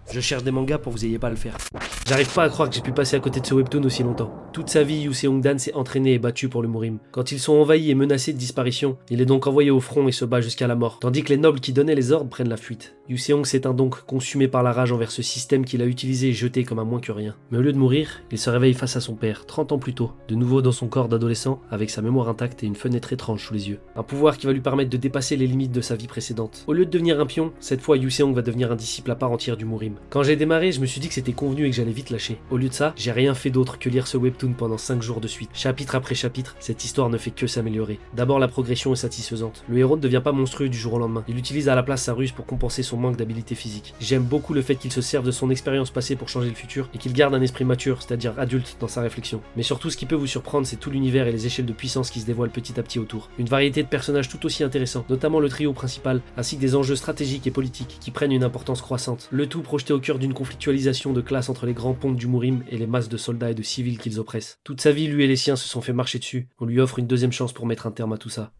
Je cherche des mangas pour que vous ayez pas à le faire. J'arrive pas à croire que j'ai pu passer à côté de ce webtoon aussi longtemps. Toute sa vie, Yu Seong-dan s'est entraîné et battu pour le Murim. Quand ils sont envahis et menacés de disparition, il est donc envoyé au front et se bat jusqu'à la mort, tandis que les nobles qui donnaient les ordres prennent la fuite. Yu Seong s'éteint donc, consumé par la rage envers ce système qu'il a utilisé et jeté comme un moins que rien. Mais au lieu de mourir, il se réveille face à son père, 30 ans plus tôt, de nouveau dans son corps d'adolescent, avec sa mémoire intacte et une fenêtre étrange sous les yeux. Un pouvoir qui va lui permettre de dépasser les limites de sa vie précédente. Au lieu de devenir un pion, cette fois Yu Seong va devenir un disciple à part entière du Murim. Quand j'ai démarré, je me suis dit que c'était convenu et que j'allais vite lâcher. Au lieu de ça, j'ai rien fait d'autre que lire ce webtoon pendant 5 jours de suite. Chapitre après chapitre, cette histoire ne fait que s'améliorer. D'abord, la progression est satisfaisante. Le héros ne devient pas monstrueux du jour au lendemain. Il utilise à la place sa ruse pour compenser son manque d'habilité physique. J'aime beaucoup le fait qu'il se serve de son expérience passée pour changer le futur et qu'il garde un esprit mature, c'est-à-dire adulte dans sa réflexion. Mais surtout, ce qui peut vous surprendre, c'est tout l'univers et les échelles de puissance qui se dévoilent petit à petit autour. Une variété de personnages tout aussi intéressants, notamment le trio principal, ainsi que des enjeux stratégiques et politiques qui prennent une importance croissante. Le tout projeté au cœur d'une conflictualisation de classe entre les grands pontes du Murim et les masses de soldats et de civils qu'ils oppressent. Toute sa vie, lui et les siens se sont fait marcher dessus. On lui offre une deuxième chance pour mettre un terme à tout ça.